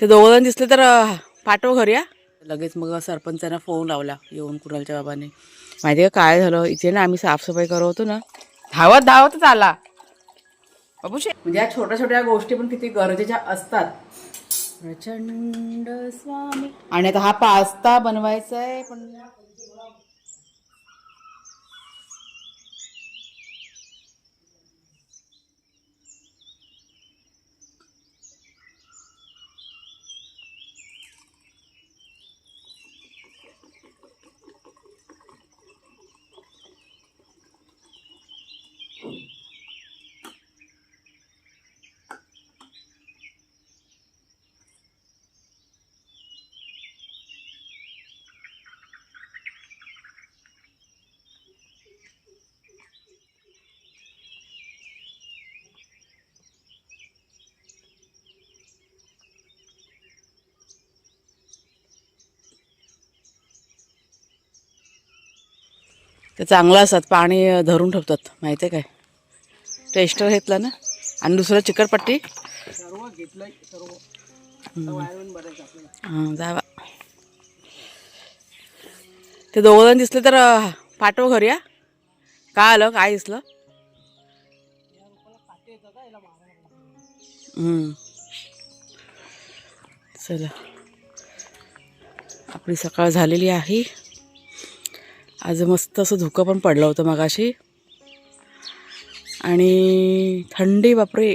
ते दोघं दिसले तर पाठव घरी या. लगेच मग सरपंचांना फोन लावला येऊन कुणालच्या बाबाने. माहिती का काय झालं इथे ना, आम्ही साफसफाई करत होतो ना, धावत धावतच आला बाबूशे. म्हणजे या छोट्या छोट्या गोष्टी पण किती गरजेच्या असतात. प्रचंड स्वामी. आणि आता हा पास्ता बनवायचा आहे पण ते चांगलं असतात, पाणी धरून ठेवतात माहिती आहे काय. टेस्टर घेतला ना आणि दुसरं चिकटपट्टी सर्व घेतलंय सर्व. हां जावा. ते दोघं दिसले तर पाठव घरी या. काय आलं काय दिसलं. चला आपली सकाळ झालेली आहे. आज मस्त असं धुकं पण पडलं होतं मगाशी आणि थंडी बापरे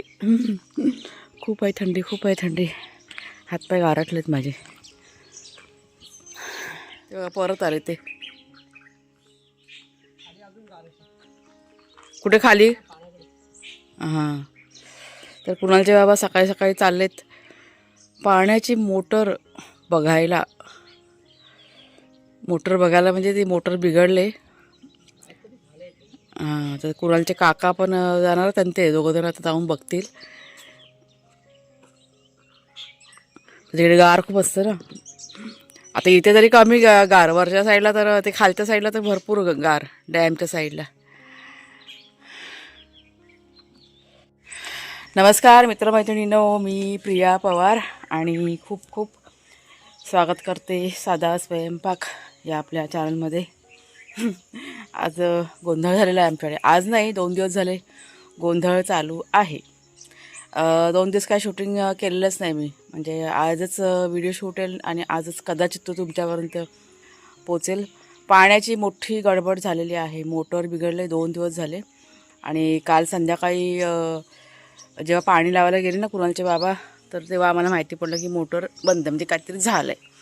खूप आहे थंडी, खूप आहे थंडी. हातपाय गारटलेत माझे. तेव्हा परत आले ते कुठे खाली. हां तर कुणालचे बाबा सकाळी सकाळी चाललेत पाण्याची मोटर बघायला. मोटर बघायला म्हणजे ती मोटर बिघडले. हां तर कुणालचे काका पण जाणार आणि ते दोघं जण आता जाऊन बघतील. तिकडे गार खूप असतं ना. आता इथे तरी कमी गार, वरच्या साईडला तर ते खालच्या साईडला तर भरपूर गार, डॅमच्या साईडला. नमस्कार मित्रमैत्रिणींनो, मी प्रिया पवार आणि खूप खूप स्वागत करते साधा स्वयंपाक या आपल्या चॅनलमध्ये. आज गोंधळ झालेला आहे आमच्याकडे. आज नाही 2 दिवस झाले गोंधळ चालू आहे. 2 दिवस काय शूटिंग केलेलंच नाही मी. म्हणजे आजच व्हिडिओ शूट येईल आणि आजच कदाचित तो तुमच्यापर्यंत पोचेल. पाण्याची मोठी गडबड झालेली आहे. मोटर बिघडले 2 दिवस झाले आणि काल संध्याकाळी जेव्हा पाणी लावायला गेले ना कुणालचे बाबा, तर तेव्हा आम्हाला माहिती पडलं की मोटर बंद, म्हणजे काहीतरी झालं आहे.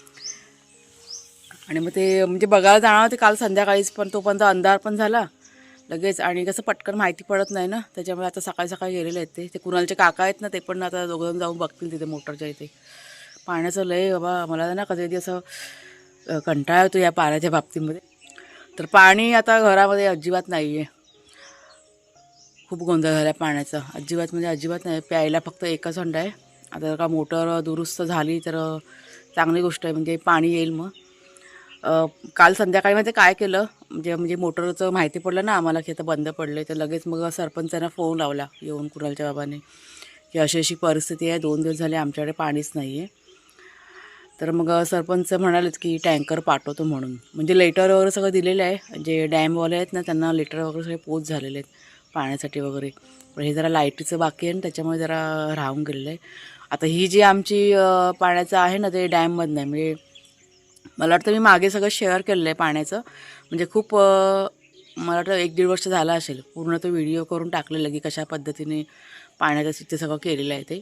आणि मग ते म्हणजे बघायला जाणार होते काल संध्याकाळीच, पण तोपर्यंत अंधार पण झाला लगेच आणि कसं पटकन माहिती पडत नाही ना, त्याच्यामुळे आता सकाळी सकाळी गेलेले आहेत ते कुणालचे काका आहेत ना, ते पण आता दोघं जाऊन बघतील तिथे मोटरच्या इथे. पाण्याचं लय बाबा मला ना कधी असं कंटाळा येतो या पाण्याच्या बाबतीमध्ये. तर पाणी आता घरामध्ये अजिबात नाही आहे. खूप गोंधळ झाला पाण्याचा, अजिबात म्हणजे अजिबात नाही. प्यायला फक्त एकच हंडा आहे. आता जर का मोटर दुरुस्त झाली तर चांगली गोष्ट आहे, म्हणजे पाणी येईल. मग काल संध्याकाळी मध्ये काय केलं म्हणजे मोटरचं माहिती पडलं ना आम्हाला की आता बंद पडले, तर लगेच मग सरपंचांना फोन लावला येऊन कुणालच्या बाबाने की अशी अशी परिस्थिती आहे, 2 दिवस झाले आमच्याकडे पाणीच नाही आहे. तर मग सरपंच म्हणालेत की टँकर पाठवतो म्हणून. म्हणजे लेटर वगैरे सगळं दिलेलं आहे. जे डॅमवाले आहेत ना त्यांना लेटर वगैरे सगळे पोच झालेले आहेत पाण्यासाठी वगैरे. पण हे जरा लाईटीचं बाकी आहे ना, त्याच्यामुळे जरा राहून गेलेलं आहे. आता ही जी आमची पाण्याचं आहे ना ते डॅममधनं आहे. म्हणजे मला वाटतं मी मागे सगळं शेअर केलेलं आहे पाण्याचं. म्हणजे खूप मला वाटतं 1-1.5 वर्ष झालं असेल पूर्ण तो व्हिडिओ करून टाकलेलं की कशा पद्धतीने पाण्याचं तिथे सगळं केलेलं आहे ते.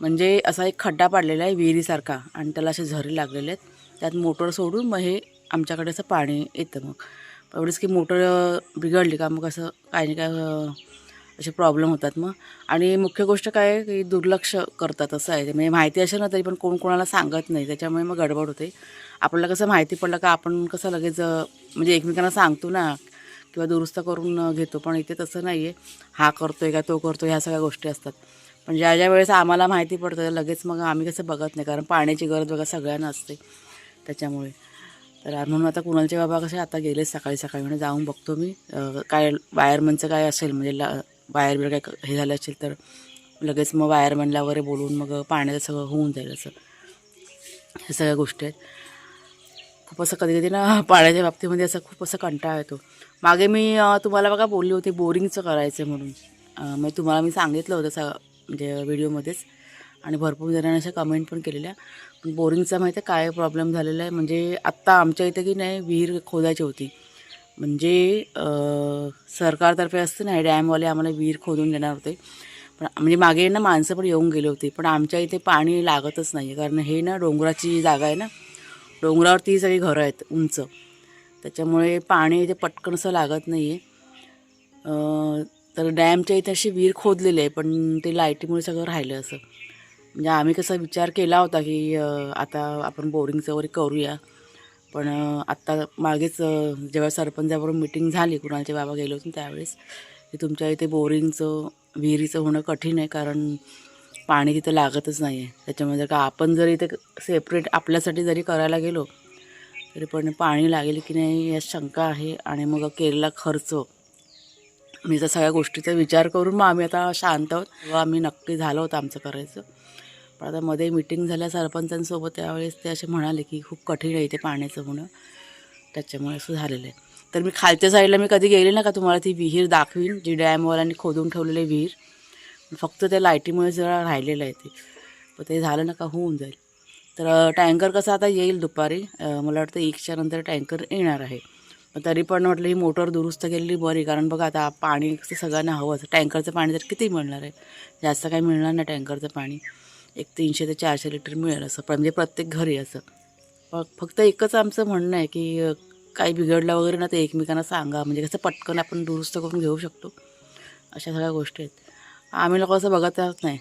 म्हणजे असा एक खड्डा पाडलेला आहे विहिरीसारखा आणि त्याला असे झरे लागलेले आहेत. त्यात मोटर सोडून मग हे आमच्याकडे असं पाणी येतं. मग एवढंच की मोटर बिघडली का मग असं काही नाही काय असे प्रॉब्लेम होतात मग. आणि मुख्य गोष्ट काय आहे की दुर्लक्ष करतात असं आहे. म्हणजे माहिती असेल ना तरी पण कोण कोणाला सांगत नाही, त्याच्यामुळे मग गडबड होते. आपल्याला कसं माहिती पडलं का आपण कसं लगेच म्हणजे एकमेकांना सांगतो ना किंवा दुरुस्त करून घेतो. पण इथे तसं नाही आहे. हा करतोय का तो करतो ह्या सगळ्या गोष्टी असतात. पण ज्या ज्या वेळेस आम्हाला माहिती पडतं लगेच मग आम्ही कसं बघत नाही, कारण पाण्याची गरज बघा सगळ्यांना असते त्याच्यामुळे. तर म्हणून आता कुणालचे बाबा कसे आता गेले सकाळी सकाळी म्हणजे जाऊन बघतो मी काय वायरमनचं काय असेल, म्हणजे वायर बिर काय हे झालं असेल तर लगेच मग वायरमनला वगैरे बोलवून मग पाण्याचं सगळं होऊन जाईल असं. ह्या सगळ्या गोष्टी आहेत. खूप असं कधी कधी ना पाण्याच्या बाबतीमध्ये असं खूप असं कंटाळा येतो. मागे मी तुम्हाला बघा बोलली होती बोरिंगचं करायचं आहे म्हणून. मग तुम्हाला मी सांगितलं होतं म्हणजे व्हिडिओमध्येच, आणि भरपूर जणांनी अशा कमेंट पण केलेल्या. पण बोरिंगचा माहिती आहे काय प्रॉब्लेम झालेला आहे, म्हणजे आत्ता आमच्या इथं की नाही विहीर खोदायची होती. म्हणजे सरकारतर्फे असते ना, डॅमवाले आम्हाला विहीर खोदून देणार होते. पण म्हणजे मागे ना माणसं पण येऊन गेले होते, पण आमच्या इथे पाणी लागतच नाही आहे. कारण हे ना डोंगराची जागा आहे ना, डोंगरावरती सगळी घरं आहेत उंच, त्याच्यामुळे पाणी इथे पटकन असं लागत नाही आहे. तर डॅमच्या इथे अशी विहीर खोदलेली आहे, पण ते लाईटीमुळे सगळं राहिलं असं. म्हणजे आम्ही कसा विचार केला होता की आता आपण बोरिंगचं वगैरे करूया. पण आत्ता मागेच जेव्हा सरपंचाबरोबर मिटिंग झाली, कुणालचे बाबा गेले होते त्यावेळेस, की तुमच्या इथे बोरिंगचं विहिरीचं होणं कठीण आहे, कारण पाणी तिथं लागतच नाही आहे. त्याच्यामुळे जर का आपण जर इथे सेपरेट आपल्यासाठी जरी करायला गेलो तरी पण पाणी लागेल की नाही या शंका आहे. आणि मग केलेला खर्च, मी तर सगळ्या गोष्टीचा विचार करून मग आम्ही आता शांत आहोत. तेव्हा आम्ही नक्की झालं होतं आमचं करायचं. पण आता मध्ये मिटिंग झाल्या सरपंचांसोबत, त्यावेळेस ते असे म्हणाले की खूप कठीण आहे इथे पाण्याचं होणं, त्याच्यामुळे असं झालेलं आहे. तर मी खालच्या साईडला मी कधी गेले ना का तुम्हाला ती विहीर दाखवीन, जी डॅमवाल्यांनी खोदून ठेवलेली विहीर. फक्त त्या लाईटीमुळे जरा राहिलेलं आहे ते, पण ते झालं ना का होऊन जाईल. तर टँकर कसं आता येईल दुपारी, मला वाटतं 1च्या नंतर टँकर येणार आहे. पण तरी पण म्हटलं ही मोटर दुरुस्त केलेली बरी, कारण बघा आता पाणी कसं सगळ्यांना हवं असं. टँकरचं पाणी तर किती मिळणार आहे, जास्त काही मिळणार नाही टँकरचं पाणी. एक 300 ते 400 लिटर मिळेल असं, म्हणजे प्रत्येक घरी असं. फक्त एकच आमचं म्हणणं आहे की काही बिघडलं वगैरे ना ते एकमेकांना सांगा, म्हणजे कसं पटकन आपण दुरुस्त करून घेऊ शकतो. अशा सगळ्या गोष्टी आहेत. आम्ही लोक असं बघत राहत नाही,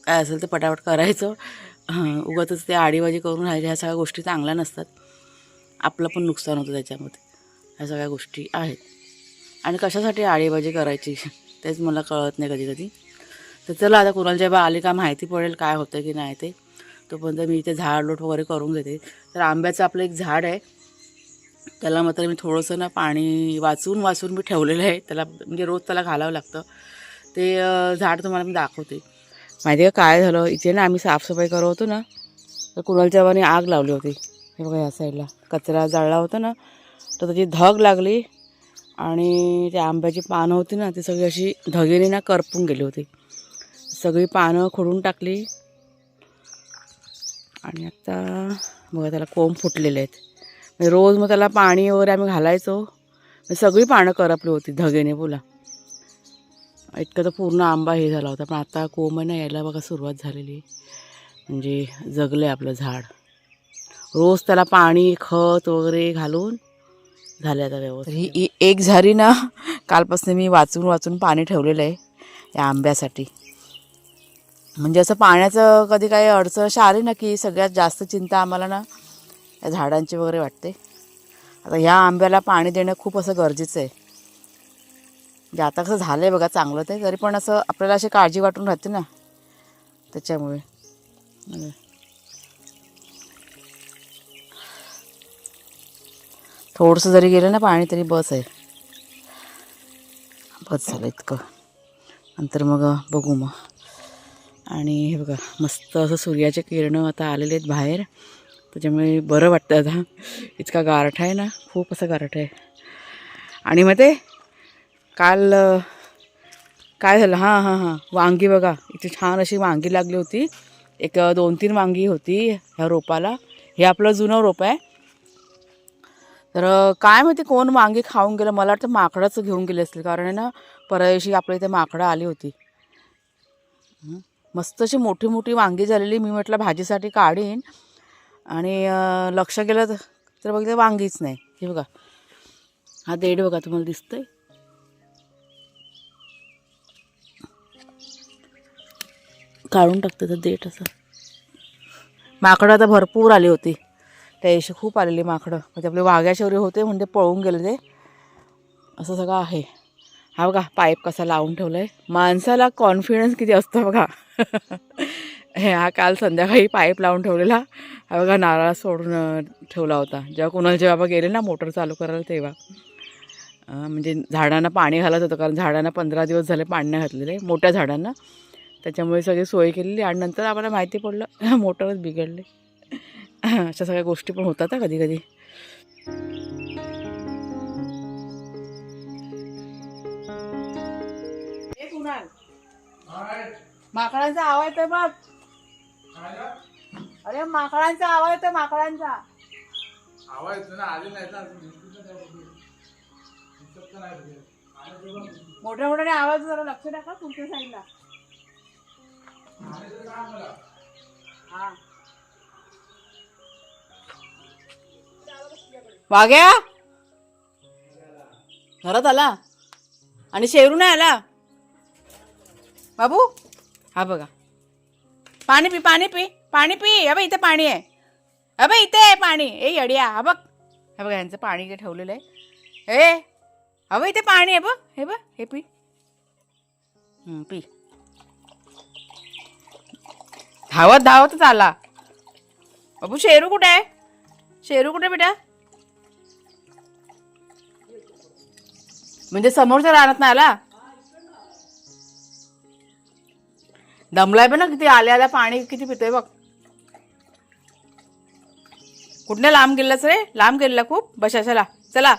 काय असेल ते पटापट करायचं. उगाचच ते आडीबाजी करून राहिले, ह्या सगळ्या गोष्टी चांगल्या नसतात. आपलं पण नुकसान होतं त्याच्यामध्ये. ह्या सगळ्या गोष्टी आहेत. आणि कशासाठी आळीबाजी करायची तेच मला कळत नाही कधी कधी. तर चला आता कुणालच्या बा आले का माहिती पडेल काय होतं की नाही ते. तोपर्यंत मी इथे झाड लोट वगैरे करून घेते. तर आंब्याचं आपलं एक झाड आहे, त्याला मात्र मी थोडंसं ना पाणी वाचून मी ठेवलेलं आहे. त्याला म्हणजे रोज त्याला घालावं लागतं. ते झाड तुम्हाला मी दाखवते. माहिती आहे का काय झालं, इथे ना आम्ही साफसफाई करत होतो ना, तर कुणालच्या बाबांनी आग लावली होती. हे बघा या साईडला कचरा जाळला होता ना, तर त्याची धग लागली आणि त्या आंब्याची पानं होती ना ती सगळी अशी धगेने ना करपून गेली होती. सगळी पानं खोडून टाकली आणि आता बघा त्याला कोंब फुटलेले आहेत. म्हणजे रोज मग त्याला पाणी वगैरे आम्ही घालायचो, सगळी पानं करपली होती धगेने. बोला इतकं तर पूर्ण आंबा हे झाला होता. पण आता कोंब ना यायला बघा सुरुवात झालेली, म्हणजे जगलं आहे आपलं झाड. रोज त्याला पाणी खत वगैरे घालून झालं आता व्यवस्थित. ही एक झारी ना कालपासून मी वाचून पाणी ठेवलेलं आहे या आंब्यासाठी. म्हणजे असं पाण्याचं कधी काही अडचण अशी आली ना की सगळ्यात जास्त चिंता आम्हाला ना या झाडांची वगैरे वाटते. आता ह्या आंब्याला पाणी देणं खूप असं गरजेचं आहे. म्हणजे आता कसं झालं आहे बघा चांगलं ते, तरी पण असं आपल्याला अशी काळजी वाटून राहते ना, त्याच्यामुळे. थोडंसं जरी गेलं ना पाणी तरी बस आहे, बस झालं इतकं. नंतर मग बघू मग. आणि हे बघा मस्त असं सूर्याचे किरणं आता आलेले आहेत बाहेर, त्याच्यामुळे बरं वाटतं. आता इतका गारठा आहे ना, खूप असं गारठा आहे. आणि मग ते काल काय झालं, हां वांगी बघा इथे छान अशी वांगी लागली होती. एक 2-3 वांगी होती ह्या रोपाला. हे आपलं जुनं रोप आहे. तर काय माहिती कोण वांगी खाऊन गेलं, मला वाटतं माकडाचं घेऊन गेले असतील, कारण आहे ना परदेशी आपल्या इथे माकडं आली होती. मस्त अशी मोठी मोठी वांगी झालेली. मी म्हटलं भाजीसाठी काढीन, आणि लक्ष गेलं तर बघितलं वांगीच नाही. हे बघा हा देठ बघा तुम्हाला दिसतंय, काढून टाकते तर देठ असं. माकडं आता भरपूर आली होती, त्या दिवशी खूप आलेली माकडं. म्हणजे आपले वाघ्याशौर्य होते म्हणजे पळून गेले ते, असं सगळं आहे. हा बघा पाईप कसा लावून ठेवला आहे. माणसाला कॉन्फिडन्स किती असतो बघा. हा काल संध्याकाळी पाईप लावून ठेवलेला. हा बघा नारळ सोडून ठेवला होता. जेव्हा कुणालचे बाबा गेले ना मोटर चालू करायला तेव्हा, म्हणजे झाडांना पाणी घालत होतं, कारण झाडांना 15 दिवस झाले पाणी नाही घातलेले मोठ्या झाडांना, त्याच्यामुळे सगळी सोय केलेली. आणि नंतर आम्हाला माहिती पडलं मोटरच बिघडले. अशा सगळ्या गोष्टी पण होतात कधी कधी. माकडांचा आवाज येतोय बघ. अरे माकडांचा आवाज येतोय, माकडांचा आवाज येतो ना, आले नाही ना. मोठ्या मोठ्याने आवाज, जरा लक्ष टाका तुमच्या साईडला. हा वाघ्या घरात आला आणि शेरू नाही आला. बाबू हा बघा, पाणी पी, पाणी पी, पाणी पी. अबे इथे पाणी आहे, अबे इथे आहे पाणी. ए येड्या, हा बघ, हे बघा यांचं पाणी काय ठेवलेलं आहे. ए अबे इथे पाणी आहे बघ, हे बघ, हे पी. पी. धावत धावतच आला. बाबू शेरू कुठे आहे? शेरू कुठे बेटा? म्हणजे समोरच्या रानात ना आला. दमलाय पण ना किती, आल्या आल्या पाणी किती पितोय बघ. कुठल्या लांब गेलास रे? लांब गेला खूप. बशा चला चला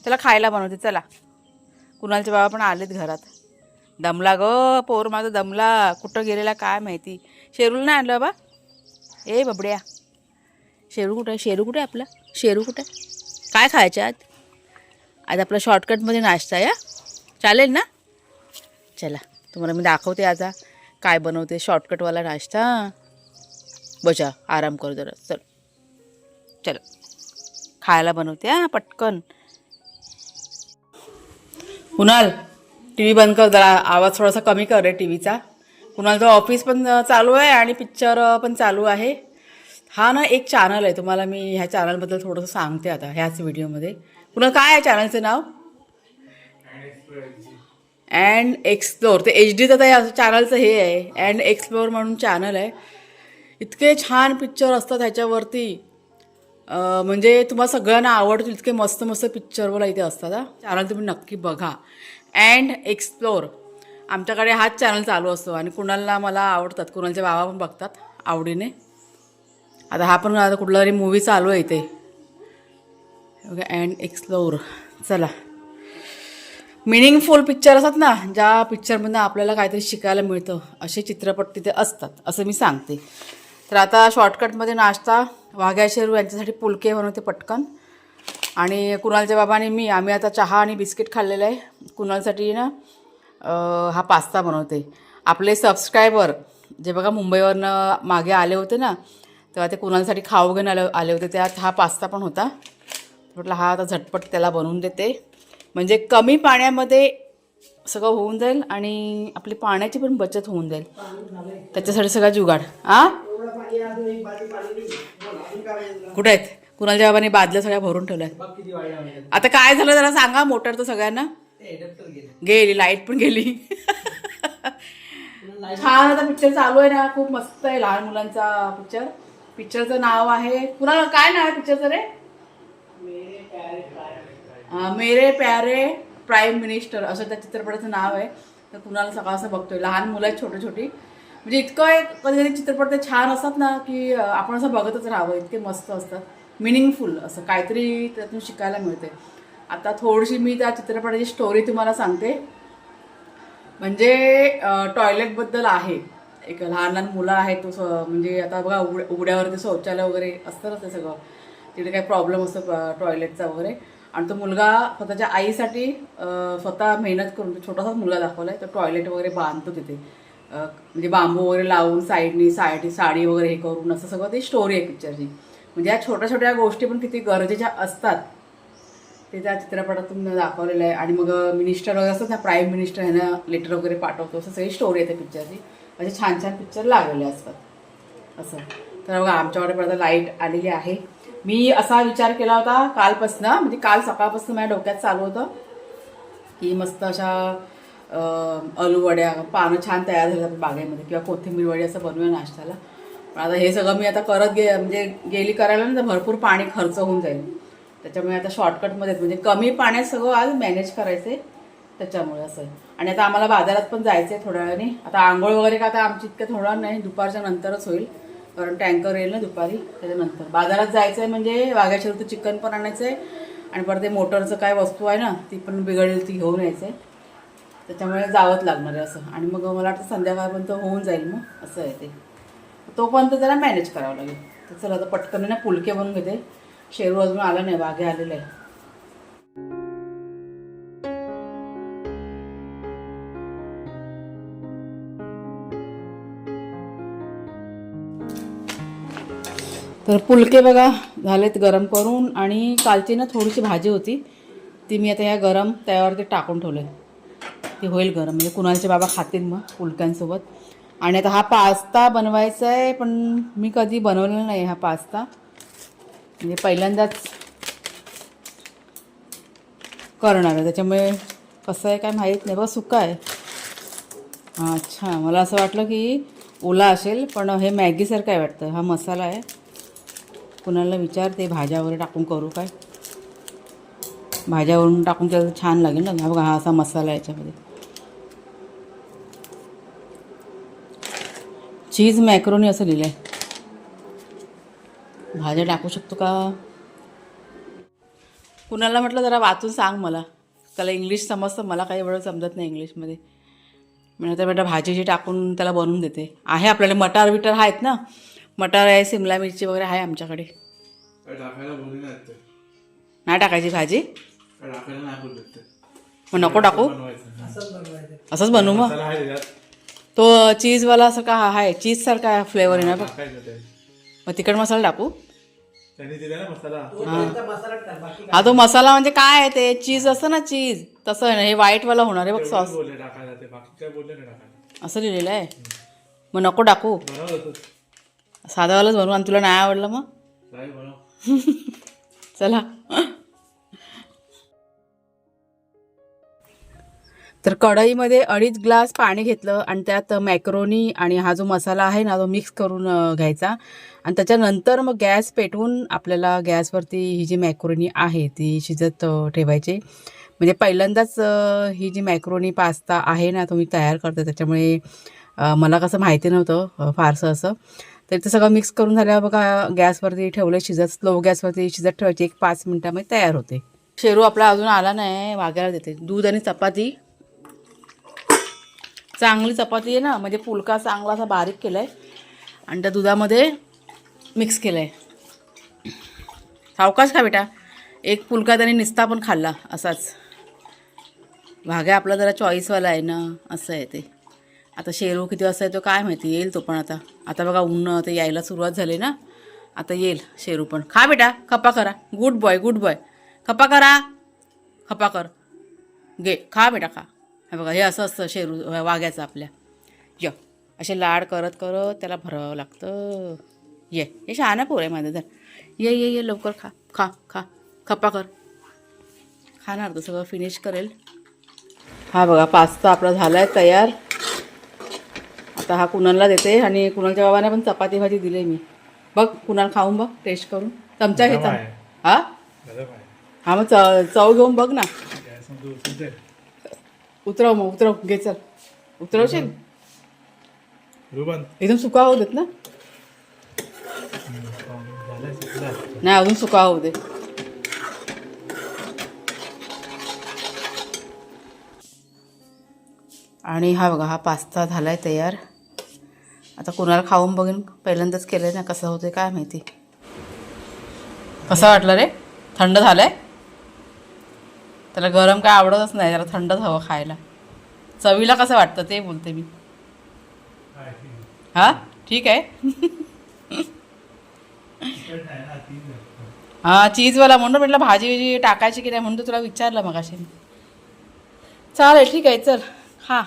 चला, खायला बनवते चला. कुणालचे बाबा पण आलेत घरात. दमला ग पोर माझा, दमला. कुठं गेलेला काय माहिती. शेरूला नाही आणलं बाबा. ए बबड्या, शेरू कुठे आहे? शेरू कुठे आहे आपला? शेरू कुठे आहे? काय खायचं आज? आज आपला शॉर्टकटमध्ये नाश्ता आहे. चालेल ना? चला तुम्हाला मी दाखवते आता काय बनवते. शॉर्टकटवाला नाश्ता. बचा आराम करू जरा. चल चल खायला बनवते हा पटकन. कुणाल टी व्ही बंद कर जरा, आवाज थोडासा कमी कर रे टी व्हीचा. कुणालचं ऑफिस पण चालू आहे आणि पिक्चर पण चालू आहे. हा ना एक चॅनल आहे, तुम्हाला मी ह्या चॅनलबद्दल थोडंसं सांगते आता ह्याच व्हिडिओमध्ये. कुणाल काय आहे चॅनलचं नाव? And explore. ते HD तर या चॅनलचं हे आहे, अँड एक्सप्लोर म्हणून चॅनल आहे. इतके छान पिक्चर असतात ह्याच्यावरती, म्हणजे तुम्हाला सगळ्यांना आवडतील इतके मस्त मस्त पिक्चर बोला इथे असतात. हा चॅनल तुम्ही नक्की बघा, अँड एक्सप्लोर. आमच्याकडे हाच चॅनल चालू असतो आणि कुणालला मला आवडतात, कुणालचे बाबा पण बघतात आवडीने. आता हा पण आता कुठला तरी मूवी चालू आहे इथे, ओके. And explore. चला, मिनिंगफुल पिक्चर असतात ना, ज्या पिक्चरमधून आपल्याला काहीतरी शिकायला मिळतं, असे चित्रपट तिथे असतात असं मी सांगते. तर आता शॉर्टकटमध्ये नाश्ता, वाघ्या शेरू यांच्यासाठी पुलके बनवते पटकन. आणि कुणालच्या बाबाने आम्ही आता चहा आणि बिस्किट खाल्लेलं आहे. कुणालसाठी ना हा पास्ता बनवते. आपले सबस्क्रायबर जे बघा मुंबईवरनं मागे आले होते ना, तेव्हा ते कुणालसाठी खाऊ घेऊन आले होते, त्यात हा पास्ता पण होता. म्हटलं हा आता झटपट त्याला बनवून देते, म्हणजे कमी पाण्यामध्ये सगळं होऊन जाईल आणि आपली पाण्याची पण बचत होऊन जाईल. त्याच्यासाठी सगळा जुगाड. कुठे आहेत? कुणालच्या बाबाने बादल्या सगळ्या भरून ठेवल्या. आता काय झालं जरा सांगा. मोटर तर सगळ्यांना गेली, लाईट पण गेली. छान आता पिक्चर चालू आहे ना, खूप मस्त आहे. लहान मुलांचा पिक्चर. पिक्चरचं नाव आहे, कुणाला काय नाव आहे पिक्चरचं रे? मेरे प्यारे प्राईम मिनिस्टर असं त्या चित्रपटाचं नाव आहे. तर कुणाला सकाळ असं बघतोय. लहान मुलं आहेत छोटे छोटी, म्हणजे इतकं एक कधी कधी चित्रपट ते छान असतात ना की आपण असं बघतच राहावं. इतके मस्त असतात, मिनिंगफुल, असं काहीतरी त्यातून शिकायला मिळते. आता थोडीशी मी त्या चित्रपटाची स्टोरी तुम्हाला सांगते. म्हणजे टॉयलेटबद्दल आहे. एक लहान लहान मुलं आहेत, तो म्हणजे आता बघा उघड्यावरती शौचालय वगैरे असतं ना, ते सगळं तिथे काही प्रॉब्लेम असतो टॉयलेटचा वगैरे. आणि तो मुलगा स्वतःच्या आईसाठी स्वतः मेहनत करून, छोटासाच मुलगा दाखवला आहे, तो टॉयलेट वगैरे बांधतो तिथे, म्हणजे बांबू वगैरे लावून साईडनी साडी वगैरे हे करून, असं सगळं ती स्टोरी आहे पिक्चरची. म्हणजे या छोट्या छोट्या गोष्टी पण किती गरजेच्या असतात ते त्या चित्रपटातून दाखवलेलं आहे. आणि मग मिनिस्टर वगैरे असतात ना, प्राईम मिनिस्टर ह्यांना लेटर वगैरे पाठवतो, असं सगळी स्टोरी आहे त्या पिक्चरची. म्हणजे छान छान पिक्चर लागलेले असतात असं. तर बघा आमच्याकडे परत लाईट आलेली आहे. मी असा विचार केला होता कालपासून, म्हणजे काल सकाळपासून माझ्या डोक्यात चालू होतं की मस्त अशा आलूवड्या, पानं छान तयार झाल्या बागेमध्ये, किंवा कोथिंबीर वडी असं बनवूया नाश्त्याला. पण आता हे सगळं मी आता करत म्हणजे गेली करायला ना, तर भरपूर पाणी खर्च होऊन जाईल. त्याच्यामुळे आता शॉर्टकटमध्येच, म्हणजे कमी पाण्यात सगळं आज मॅनेज करायचं, त्याच्यामुळे असं. आणि आता आम्हाला बाजारात पण जायचं आहे थोड्या वेळाने. आता आंघोळ वगैरे का आता आमची इतकं थोडं नाही, दुपारच्या नंतरच होईल. कारण टँकर येईल ना दुपारी. त्याच्यानंतर बाजारात जायचं आहे म्हणजे वाघ्याशिवरती चिकन पण आणायचं आहे आणि परत ते मोटरचं काय वस्तू आहे ना ती पण बिघडलेली ती घेऊन यायचं आहे. त्याच्यामुळे जावंच लागणार आहे असं. आणि मग मला वाटतं संध्याकाळपर्यंत होऊन जाईल मग असं आहे ते. तोपर्यंत जरा मॅनेज करावं लागेल. तर चला आता पटकन ना पुलके बनवून घेते. शेरू अजून आला नाही, वाघे आलेलं आहे. तर पुलके बघा झालेत गरम करून. आणि कालची ना थोडीशी भाजी होती ती मी आता ह्या गरम तव्यावरती टाकून ठेवले. ती होईल गरम म्हणजे कुणालचे बाबा खातील मग पुलक्यांसोबत. आणि आता हा पास्ता बनवायचा आहे पण मी कधी बनवलेला नाही हा पास्ता, म्हणजे पहिल्यांदाच करणार आहे. त्याच्यामुळे कसं आहे काय माहीत नाही. बघ सुका आहे. अच्छा, मला असं वाटलं की ओला असेल पण हे मॅगीसारखं आहे वाटतं. हा मसाला आहे. कुणाला विचारते भाज्या वगैरे टाकून करू काय. भाज्यावरून टाकून केलं तर छान लागेल ना. हा बघा हा असा मसाला आहे याच्यामध्ये. चीज मॅक्रोनी असं लिहिलं आहे. भाज्या टाकू शकतो का. कुणाला म्हटलं जरा वाचून सांग मला. त्याला इंग्लिश समजतं, मला काही एवढं समजत नाही इंग्लिशमध्ये. म्हणजे आता बेटा भाजी जी टाकून त्याला बनवून देते. आहे आपल्याकडे मटार बिटार आहेत ना. मटार आहे, सिमला मिरची वगैरे आहे आमच्याकडे. टाकायला बोलली नाही ते. नाही टाकायची भाजी. टाकायला नाही बोलले ते. मग नको टाकू. असंच बनवू मग. मसाला आहे त्यात. तो चीजवाला असं का आहे, चीजसारखा फ्लेवर आहे ना बघ. टाकायचं ते. मग तिखट मसाला टाकू. त्यांनी दिला ना मसाला. हा तो मसाला म्हणजे काय आहे ते चीज असतं ना, चीज तसं आहे ना. हे व्हाईटवाला होणार आहे बघ सॉस. बोलले टाकायला ते, बाकी काय बोलले नाही टाकायला. असं लिहिलेलं आहे. मग नको टाकू. बनवलं होतं. साधावालाच बनवू. आणि तुला नाही आवडलं मग. काय बनव. चला. तर कढईमध्ये 2.5 ग्लास पाणी घेतलं आणि त्यात मॅक्रोनी आणि हा जो मसाला आहे ना तो मिक्स करून घ्यायचा. आणि त्याच्यानंतर मग गॅस पेटवून आपल्याला गॅसवरती ही जी मॅक्रोनी आहे ती शिजत ठेवायची. म्हणजे पहिल्यांदाच ही जी मॅक्रोनी पास्ता आहे ना तो मी तयार करते. त्याच्यामुळे मला कसं माहिती नव्हतं फारसं असं. तर ते सगळं मिक्स करून झाल्यावर बघा गॅसवरती ठेवलं शिजत. स्लो गॅसवरती शिजत ठेवायची. 5 मिनटामध्ये तयार होते. शेरू आपला अजून आला नाही, वाघायला देते. दूध आणि चपाती. चांगली चपाती आहे ना, म्हणजे पुलका चांगला असा बारीक केला आहे आणि त्या दुधामध्ये मिक्स केलं आहे. सावकाश खा बेटा. एक पुलका त्याने निस्ता पण खाल्ला असाच. भाग्या आपला जरा चॉईसवाला आहे ना, असं आहे ते. आता शेरू किती वाजता येतो काय माहिती. येईल तो पण आता. आता बघा ऊन ते यायला सुरुवात झाली ना, आता येईल शेरू पण. खा बेटा, खपा करा. Good boy, good boy. खपा करा, खपा कर. घे खा बेटा खा. हे बघा हे असं असतं शेरू वाघ्याचं आपल्या. य असे लाड करत करत त्याला भरावं लागतं. ये हे शहाणा पोर आहे माझं. जर ये ये ये लवकर खा खा खा. खपा कर. खाणार तो सगळं फिनिश करेल. हा बघा पास्ता आपला झाला आहे तयार. आता हा कुणालला देते आणि कुणालच्या बाबाने पण चपाती भाजी दिली मी. बघ कुणाल खाऊन बघ, टेस्ट करून. चमचा घेता. हा हा मग चव घेऊन बघ ना. उतरव मग, उतरव. घे चल. उतरवशील. एकदम सुका होऊ देत ना. नाही अजून सुका होऊ दे. आणि हा बघा हा पास्ता झालाय तयार. आता कुणाला खाऊन बघेन. पहिल्यांदाच केलंय ना, कसं होतंय काय माहिती. कसं वाटलं रे. थंड झालंय. त्याला गरम काय आवडतच नाही, त्याला थंडच हवं खायला. चवीला कसं वाटतं ते बोलते मी. हा ठीक आहे. हां चीजवाला म्हणून म्हटलं भाजी टाकायची की नाही म्हणून तर तुला विचारलं मग अशी. चालेल ठीक आहे चल हां.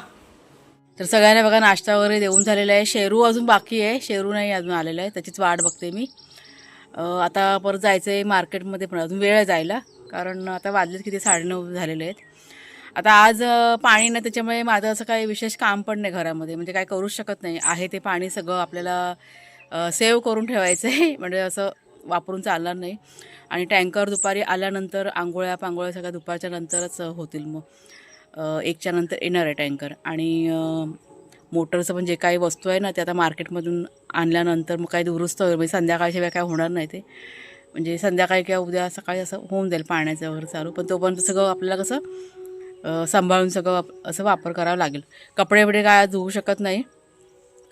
तर सगळ्यांना बघा नाश्ता वगैरे देऊन झालेला आहे. शेरू अजून बाकी आहे. शेरू नाही अजून आलेला आहे, त्याचीच वाट बघते मी. आता परत जायचं आहे मार्केटमध्ये, पण अजून वेळ आहे जायला कारण आता वाजलेत किती 9:30 झालेले आहेत. आता आज पाणी नाही त्याच्यामुळे माझं असं काही विशेष काम पण नाही घरामध्ये, म्हणजे काय करूच शकत नाही. आहे ते पाणी सगळं आपल्याला सेव्ह करून ठेवायचं आहे, म्हणजे असं वापरून चालणार नाही. आणि टँकर दुपारी आल्यानंतर आंघोळ्या पांघोळ्या सगळ्या दुपारच्या नंतरच होतील. मग 1च्या नंतर येणार आहे टँकर. आणि मोटरचं पण जे काही वस्तू आहे ना ते आता मार्केटमधून आणल्यानंतर मग काही दुरुस्त होईल, म्हणजे संध्याकाळच्या वेळा काय होणार नाही ते, म्हणजे संध्याकाळी किंवा उद्या सकाळी असं होऊन जाईल पाण्याचं वगैरे चालू. पण तोपर्यंत सगळं आपल्याला कसं सांभाळून सगळं असं वापर करावा लागेल. कपडे बिडे काय धुवू शकत नाही,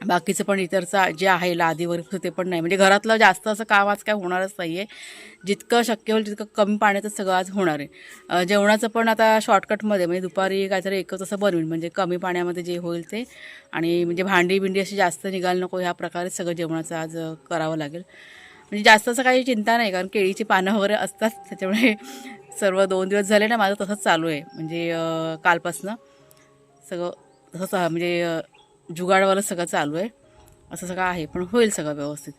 बाकीचं पण इतरचं जे आहे लादी वगैरे ते पण नाही, म्हणजे घरातलं जास्त असं काम आज काय होणारच नाही आहे. जितकं शक्य होईल तितकं कमी पाण्यातच सगळं आज होणार आहे. जेवणाचं पण आता शॉर्टकटमध्ये, म्हणजे दुपारी काहीतरी एकच असं बनवीन, म्हणजे कमी पाण्यामध्ये जे होईल ते, आणि म्हणजे भांडी बिंडी अशी जास्त निघायला नको ह्या प्रकारे सगळं जेवणाचं आज करावं लागेल. म्हणजे जास्त असं काही चिंता नाही, कारण केळीची पानं वगैरे असतात त्याच्यामुळे सर्व 2 दिवस झाले ना माझं तसंच चालू आहे, म्हणजे कालपासनं सगळं तसंच म्हणजे जुगाडवालं सगळं चालू आहे, असं सगळं आहे, पण होईल सगळं व्यवस्थित.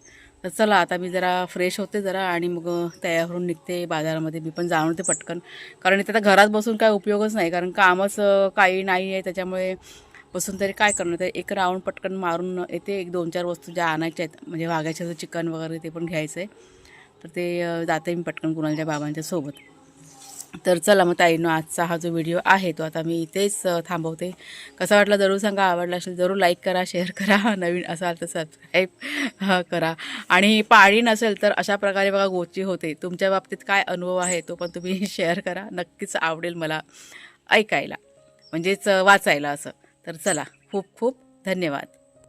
तर चला आता मी जरा फ्रेश होते जरा, आणि मग तयार होऊन निघते बाजारामध्ये. मी पण जाऊन ते पटकन, कारण इथे आता घरात बसून काय उपयोगच नाही, कारण कामच काही नाही आहे, त्याच्यामुळे बसून तरी काय करणार. तर एक राऊंड पटकन मारून येते, 1-2-4 वस्तू ज्या आणायच्या आहेत, म्हणजे वाघाच्या चिकन वगैरे ते पण घ्यायचं आहे, तर ते जाते मी पटकन कुणालच्या बाबांच्या सोबत. तर चला मग ताईंनो, आजचा हा जो व्हिडिओ आहे तो आता मी इथेच थांबवते. कसा वाटला जरूर सांगा, आवडला असेल जरूर लाईक करा, शेअर करा, नवीन असाल तर सबस्क्राईब करा. आणि पाळी नसेल तर अशा प्रकारे बघा गोची होते, तुमच्या बाबतीत काय अनुभव आहे तो पण तुम्ही शेअर करा, नक्कीच आवडेल मला ऐकायला, म्हणजेच वाचायला असं. तर चला, खूप खूप धन्यवाद.